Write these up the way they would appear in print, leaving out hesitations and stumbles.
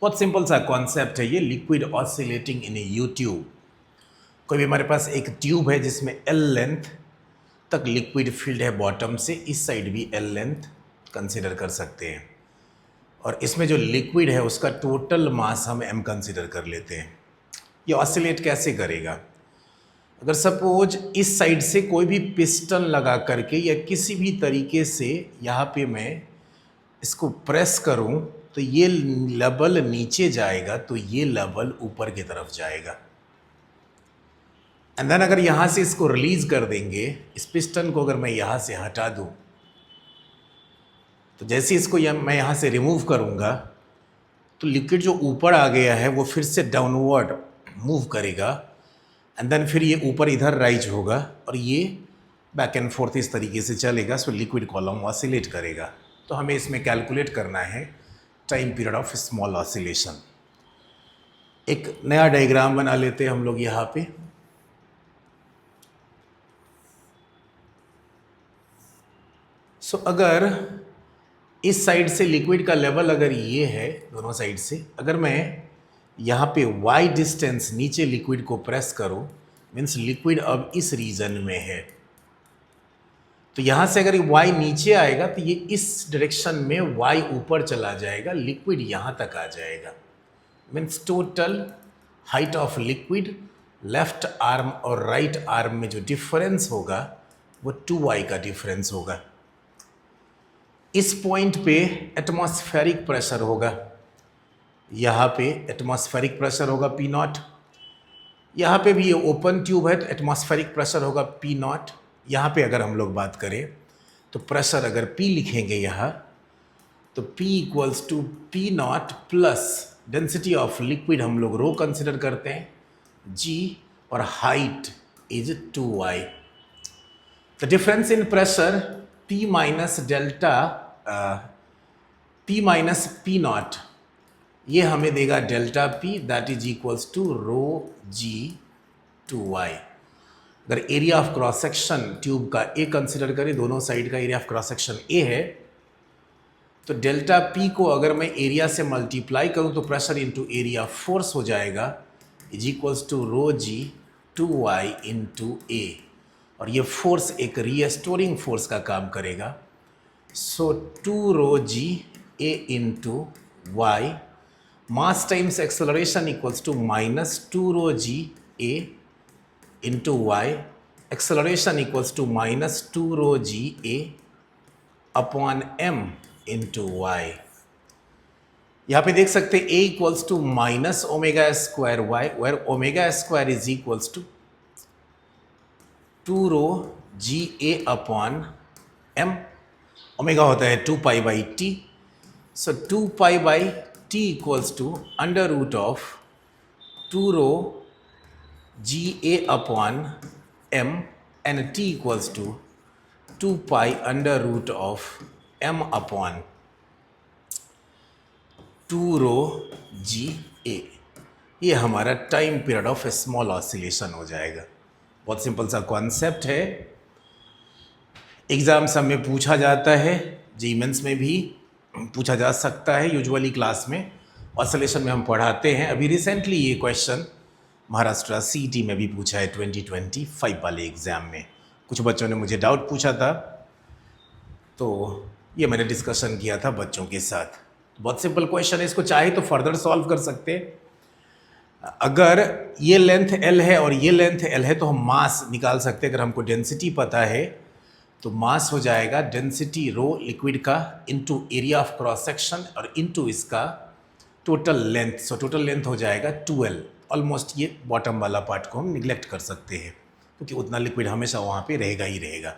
बहुत सिंपल सा कॉन्सेप्ट है ये, liquid oscillating in A you tube. कोई भी हमारे पास एक ट्यूब है जिसमें एल लेंथ तक लिक्विड फील्ड है बॉटम से, इस साइड भी एल लेंथ कंसिडर कर सकते हैं, और इसमें जो लिक्विड है उसका टोटल मास हम एम कंसिडर कर लेते हैं। ये ऑसिलेट कैसे करेगा? अगर सपोज इस साइड से कोई भी पिस्टन लगा करके या किसी भी तरीके से यहाँ पे मैं इसको प्रेस करूँ तो ये लेवल नीचे जाएगा, तो ये लेवल ऊपर की तरफ जाएगा। एंड देन अगर यहाँ से इसको रिलीज कर देंगे, इस पिस्टन को अगर मैं यहाँ से हटा दूँ, तो जैसे इसको मैं यहाँ से रिमूव करूँगा तो लिक्विड जो ऊपर आ गया है वो फिर से डाउनवर्ड मूव करेगा, एंड देन फिर ये ऊपर इधर राइज होगा और ये बैक एंड फोर्थ इस तरीके से चलेगा। सो लिक्विड कॉलम ऑसिलेट करेगा। तो हमें इसमें कैलकुलेट करना है time period of small oscillation. एक नया डायग्राम बना लेते हैं हम लोग यहाँ पे। सो अगर इस साइड से लिक्विड का लेवल अगर ये है, दोनों साइड से अगर मैं यहाँ पे y डिस्टेंस नीचे लिक्विड को प्रेस करूँ, मीन्स लिक्विड अब इस रीजन में है, तो यहाँ से अगर y नीचे आएगा तो ये इस डायरेक्शन में y ऊपर चला जाएगा, लिक्विड यहाँ तक आ जाएगा। Means total height of liquid left arm और राइट आर्म में जो डिफरेंस होगा वो 2y का डिफरेंस होगा। इस पॉइंट पे एटमॉस्फेरिक प्रेशर होगा, यहाँ पे एटमॉस्फेरिक प्रेशर होगा P नॉट, यहाँ पे भी ये ओपन ट्यूब है तो एटमॉस्फेरिक प्रेशर होगा P नॉट। यहाँ पे अगर हम लोग बात करें तो प्रेशर अगर P लिखेंगे यहाँ तो P equals to P not plus density of liquid हम लोग रो कंसिडर करते हैं G, और height is 2y। The difference in pressure P minus delta P minus P not, ये हमें देगा delta P, that is equals to rho G 2y। अगर area of cross section tube का A consider करें, दोनों side का area of cross section A है, तो डेल्टा P को अगर मैं एरिया से मल्टीप्लाई करूं तो प्रेशर इंटू एरिया फोर्स हो जाएगा, is equals to rho G 2y into A, और ये फोर्स एक रीएस्टोरिंग फोर्स का काम करेगा। So 2 rho G A into y, mass times acceleration equals to minus 2 rho G A into y, acceleration equals to minus 2 rho G A upon m into y। यहाँ पे देख सकते हैं A equals to minus omega square y, where omega square is equals to 2 rho G A upon m। Omega होता है 2 pi by t, so 2 pi by t equals to under root of 2 rho G A upon m, and t equals to 2 pi under root of m upon 2 rho G A। ये हमारा time period of small oscillation हो जाएगा। बहुत simple सा concept है, exam सब में पूछा जाता है, जी मेंस में भी पूछा जा सकता है। यूजुअली क्लास में ऑसिलेशन में हम पढ़ाते हैं। अभी रिसेंटली ये क्वेश्चन महाराष्ट्र CET में भी पूछा है 2025 वाले एग्ज़ाम में। कुछ बच्चों ने मुझे डाउट पूछा था, तो ये मैंने डिस्कशन किया था बच्चों के साथ। बहुत सिंपल क्वेश्चन है, इसको चाहे तो फर्दर सॉल्व कर सकते हैं। अगर ये लेंथ L है और ये लेंथ L है तो हम मास निकाल सकते हैं। अगर हमको डेंसिटी पता है तो मास हो जाएगा डेंसिटी रो लिक्विड का into area of cross section और इनटू इसका total length. So total length हो जाएगा 2L। ऑलमोस्ट ये बॉटम वाला पार्ट को हम निगलेक्ट कर सकते हैं क्योंकि उतना लिक्विड हमेशा वहाँ पे रहेगा ही रहेगा।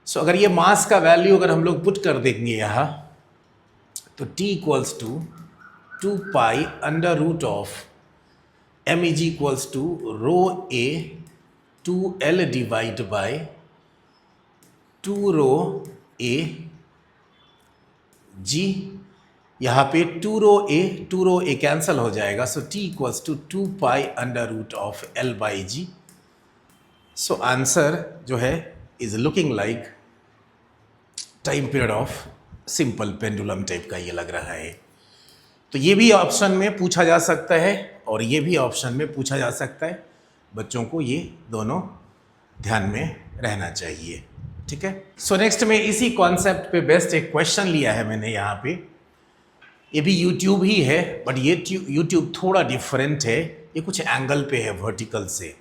सो अगर ये मास का वैल्यू अगर हम लोग पुट कर देंगे यहाँ, तो T equals to 2 pi under root of m is equals to rho A 2L divide by 2 rho A G। यहाँ पे 2 रो A कैंसल हो जाएगा, so T equals to 2 pi under root of L by G। So answer जो है is looking like time period of simple pendulum type का ये लग रहा है। तो ये भी ऑप्शन में पूछा जा सकता है और ये भी ऑप्शन में पूछा जा सकता है। बच्चों को ये दोनों ध्यान में रहना चाहिए, ठीक है। सो नेक्स्ट में इसी कॉन्सेप्ट पे बेस्ट एक क्वेश्चन लिया है मैंने यहाँ पे। ये भी यूट्यूब ही है, बट ये यूट्यूब थोड़ा डिफरेंट है। ये कुछ एंगल पे है, वर्टिकल से।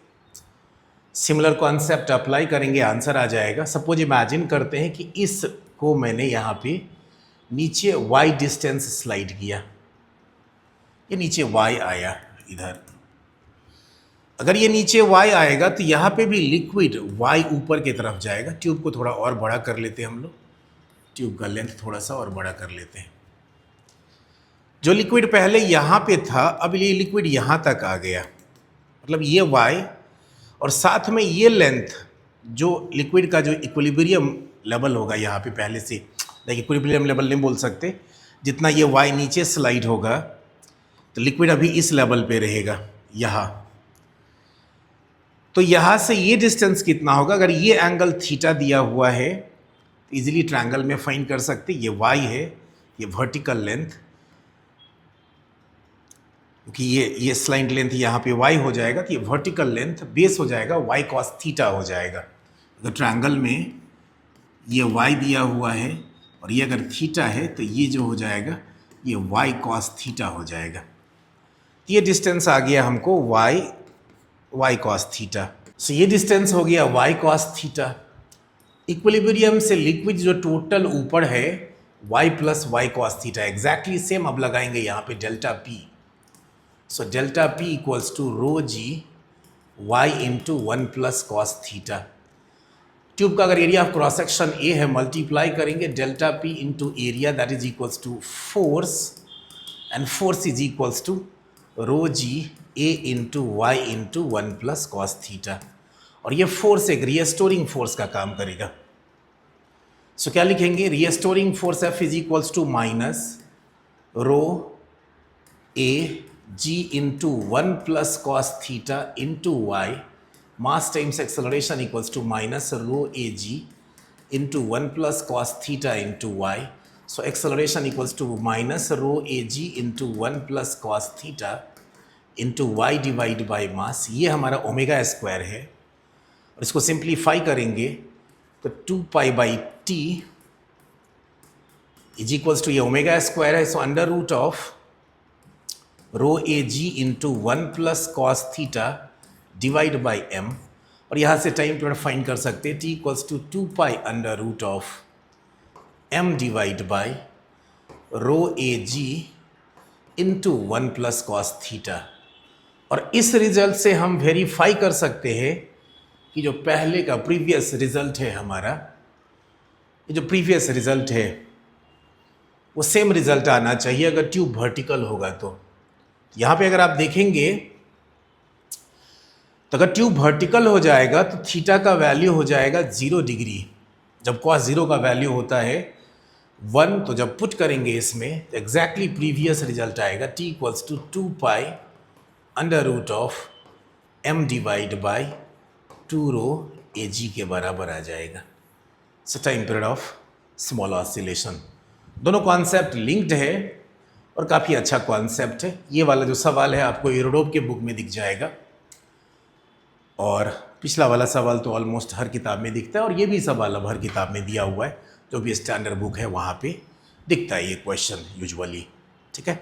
सिमिलर कॉन्सेप्ट अप्लाई करेंगे, आंसर आ जाएगा। सपोज इमेजिन करते हैं कि इसको मैंने यहाँ पे नीचे y डिस्टेंस स्लाइड किया, ये नीचे y आया इधर। अगर ये नीचे y आएगा तो यहाँ पे भी लिक्विड y ऊपर की तरफ जाएगा। ट्यूब को थोड़ा और बड़ा कर लेते हैं हम लोग, ट्यूब का लेंथ थोड़ा सा और बड़ा कर लेते हैं। जो लिक्विड पहले यहाँ पे था, अब ये लिक्विड यहाँ तक आ गया, मतलब ये y और साथ में ये लेंथ, जो लिक्विड का जो इक्विलिब्रियम लेवल होगा यहाँ पे पहले से, देखिए इक्विलिब्रियम लेवल नहीं बोल सकते, जितना ये y नीचे स्लाइड होगा तो लिक्विड अभी इस लेवल पे रहेगा यहाँ। तो यहाँ से ये डिस्टेंस कितना होगा? अगर ये एंगल थीटा दिया हुआ है तो इजीली ट्रायंगल में फाइंड कर सकते। ये y है, ये वर्टिकल लेंथ, क्योंकि ये स्लाइड लेंथ यहाँ पे y हो जाएगा, तो ये वर्टिकल लेंथ बेस हो जाएगा y cos थीटा हो जाएगा। अगर ट्रायंगल में ये y दिया हुआ है और ये अगर थीटा है तो ये जो हो जाएगा ये y cos थीटा हो जाएगा। ये डिस्टेंस आ गया हमको y cos थीटा। सो ये डिस्टेंस हो गया y cos थीटा। इक्विलिब्रियम से लिक्विड जो टोटल ऊपर है y plus y cos theta, exactly same अब लगाएंगे यहाँ पे delta p। So delta p equals to rho G y into 1 plus cos theta. Tube का अगर area of cross section a है, मल्टीप्लाई करेंगे delta p into area, that is equals to force, and force is equals to rho G a into y into 1 plus cos theta. और ये force एक रिएस्टोरिंग force का काम करेगा। So क्या लिखेंगे? Restoring force F is equals to minus rho A ji into 1 plus cos theta into y, mass times acceleration equals to minus rho A ji into 1 plus cos theta into y. So acceleration equals to minus rho A ji into 1 plus cos theta into y divide by mass. ये हमारा omega square है, और इसको simplify करेंगे तो 2 pi by T is equals to, ये omega square है, so under root of rho A ji into 1 plus cos theta divide by M. और यहाँ से टाइम पीरियड फाइंड कर सकते हैं, T equals to 2 pi under root of M divide by rho A ji into 1 plus cos theta. और इस result से हम वेरीफाई कर सकते हैं कि जो पहले का प्रीवियस रिजल्ट है हमारा, ये जो प्रीवियस रिजल्ट है वो सेम रिजल्ट आना चाहिए अगर ट्यूब वर्टिकल होगा। तो यहाँ पे अगर आप देखेंगे तो अगर ट्यूब वर्टिकल हो जाएगा तो थीटा का वैल्यू हो जाएगा 0 डिग्री। जब cos 0 का वैल्यू होता है 1, तो जब पुट करेंगे इसमें तो एग्जैक्टली प्रीवियस रिजल्ट आएगा, t equals to 2 pi under root of m divide by 2 rho A G के बराबर आ जाएगा। So time period of small oscillation. दोनों कॉन्सेप्ट लिंक्ड है और काफ़ी अच्छा कॉन्सेप्ट है। ये वाला जो सवाल है आपको यूरोप के बुक में दिख जाएगा, और पिछला वाला सवाल तो ऑलमोस्ट हर किताब में दिखता है, और ये भी सवाल अब हर किताब में दिया हुआ है, जो भी स्टैंडर्ड बुक है वहाँ पे दिखता है ये क्वेश्चन यूजुअली, ठीक है।